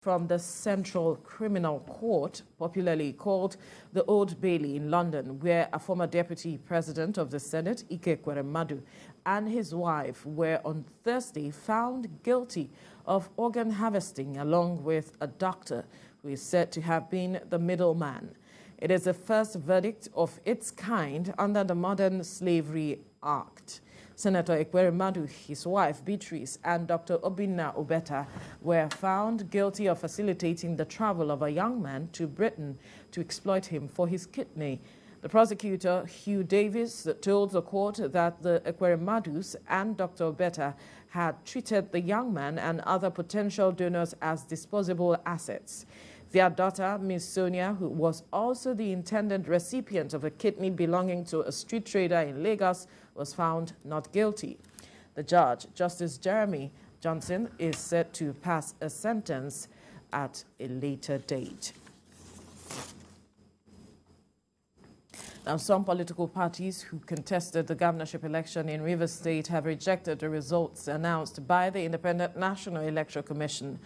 from the Central Criminal Court, popularly called the Old Bailey in London, where a former deputy president of the Senate, Ekweremadu, and his wife were on Thursday found guilty of organ harvesting along with a doctor who is said to have been the middleman. It is the first verdict of its kind under the Modern Slavery Act. Senator Ekweremadu, his wife Beatrice, and Dr. Obinna Obeta were found guilty of facilitating the travel of a young man to Britain to exploit him for his kidney. The prosecutor, Hugh Davies, told the court that the Ekweremadus and Dr. Obeta had treated the young man and other potential donors as disposable assets. Their daughter, Miss Sonia, who was also the intended recipient of a kidney belonging to a street trader in Lagos, was found not guilty. The judge, Justice Jeremy Johnson, is set to pass a sentence at a later date. Now, some political parties who contested the governorship election in Rivers State have rejected the results announced by the Independent National Electoral Commission.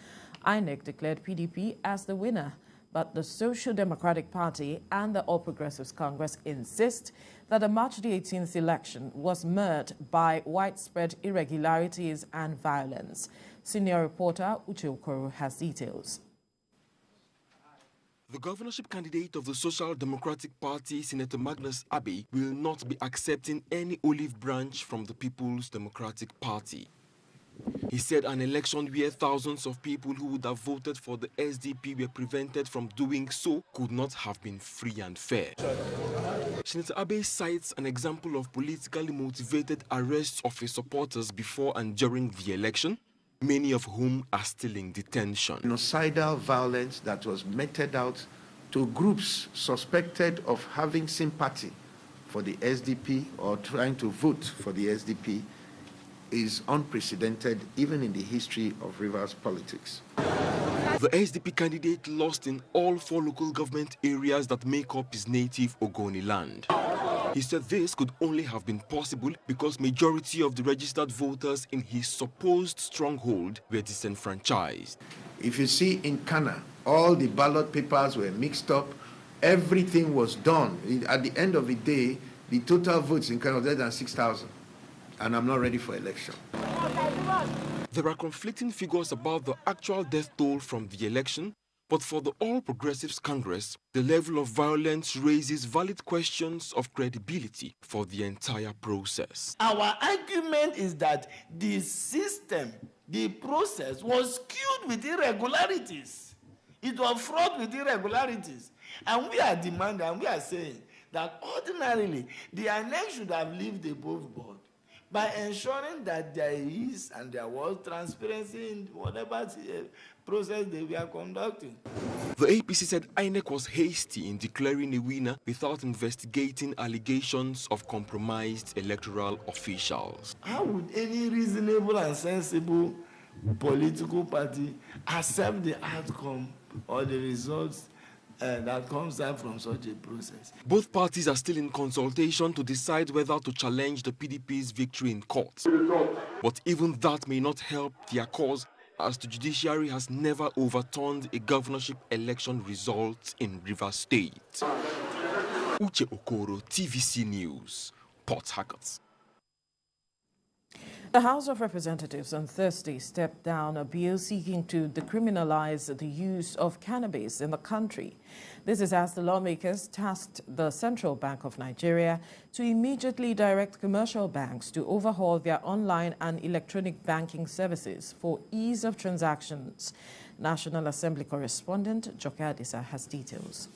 INEC declared PDP as the winner, but the Social Democratic Party and the All Progressives Congress insist that the March the 18th election was marred by widespread irregularities and violence. Senior reporter Uche Okoro has details. The governorship candidate of the Social Democratic Party, Senator Magnus Abbey, will not be accepting any olive branch from the People's Democratic Party. He said an election where thousands of people who would have voted for the SDP were prevented from doing so could not have been free and fair. Senator Abbey cites an example of politically motivated arrests of his supporters before and during the election, many of whom are still in detention. Genocidal violence that was meted out to groups suspected of having sympathy for the SDP or trying to vote for the SDP is unprecedented even in the history of Rivers politics. The SDP candidate lost in all 4 local government areas that make up his native Ogoni land. He said this could only have been possible because majority of the registered voters in his supposed stronghold were disenfranchised. If you see in Kana, all the ballot papers were mixed up, everything was done. At the end of the day, the total votes in Kana was less than 6,000. And I'm not ready for election. There are conflicting figures about the actual death toll from the election, but for the All Progressives Congress, the level of violence raises valid questions of credibility for the entire process. Our argument is that the system, the process was skewed with irregularities. It was fraught with irregularities. And we are demanding, and we are saying that ordinarily, the INEC should have lived above board by ensuring that there is and there was transparency in whatever process they were conducting. The APC said INEC was hasty in declaring a winner without investigating allegations of compromised electoral officials. How would any reasonable and sensible political party accept the outcome or the results that comes out from such a process? Both parties are still in consultation to decide whether to challenge the PDP's victory in court. But even that may not help their cause, as the judiciary has never overturned a governorship election result in Rivers State. Uche Okoro, TVC News, Port Harcourt. The House of Representatives on Thursday stepped down a bill seeking to decriminalize the use of cannabis in the country. This is as the lawmakers tasked the Central Bank of Nigeria to immediately direct commercial banks to overhaul their online and electronic banking services for ease of transactions. National Assembly correspondent Joke Adisa has details.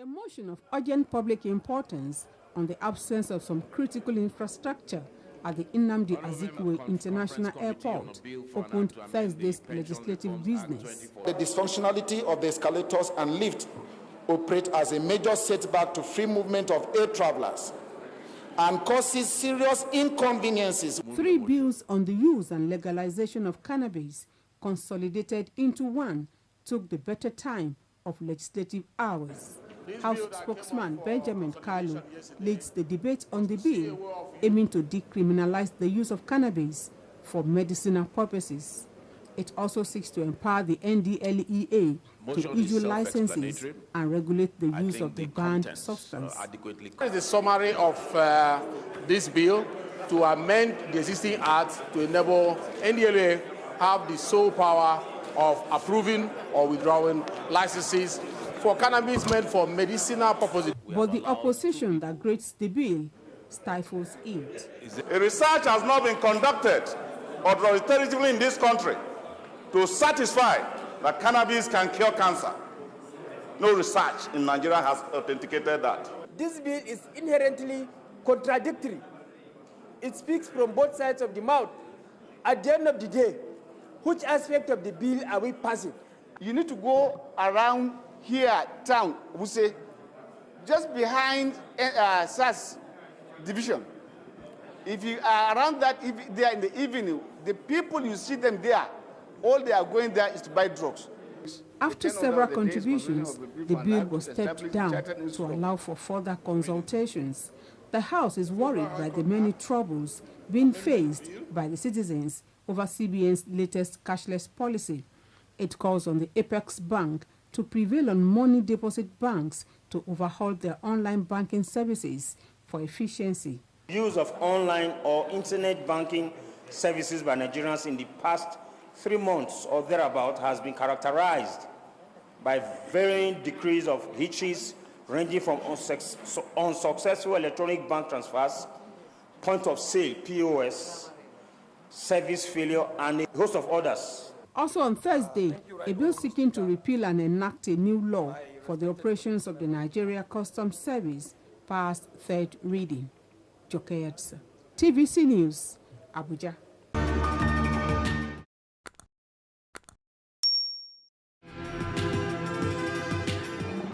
A motion of urgent public importance on the absence of some critical infrastructure at the Nnamdi Azikiwe International Airport opened Thursday's legislative business. The dysfunctionality of the escalators and lift operate as a major setback to free movement of air travelers and causes serious inconveniences. 3 bills on the use and legalization of cannabis, consolidated into one, took the better time of legislative hours. House spokesman Benjamin Kalu leads the debate on the bill, aiming to decriminalize the use of cannabis for medicinal purposes. It also seeks to empower the NDLEA to issue licenses and regulate the use of the banned substance. This is the summary of this bill to amend the existing act to enable NDLEA have the sole power of approving or withdrawing licenses for cannabis meant for medicinal purposes. But the opposition that grates the bill stifles it. A research has not been conducted authoritatively in this country to satisfy that cannabis can cure cancer. No research in Nigeria has authenticated that. This bill is inherently contradictory. It speaks from both sides of the mouth. At the end of the day, which aspect of the bill are we passing? You need to go around here, town, we say, just behind SAS division. If you are around that there in the evening, the people you see them there, all they are going there is to buy drugs. After several contributions, the bill was stepped down to allow for further consultations. The House is worried by the many troubles being faced by the citizens over CBN's latest cashless policy. It calls on the Apex Bank to prevail on money deposit banks to overhaul their online banking services for efficiency. Use of online or internet banking services by Nigerians in the past 3 months or thereabout has been characterized by varying degrees of hitches ranging from unsuccessful electronic bank transfers, point of sale, POS, service failure, and a host of others. Also on Thursday, a bill seeking to repeal and enact a new law for the operations of the Nigeria Customs Service passed third reading. TVC News, Abuja.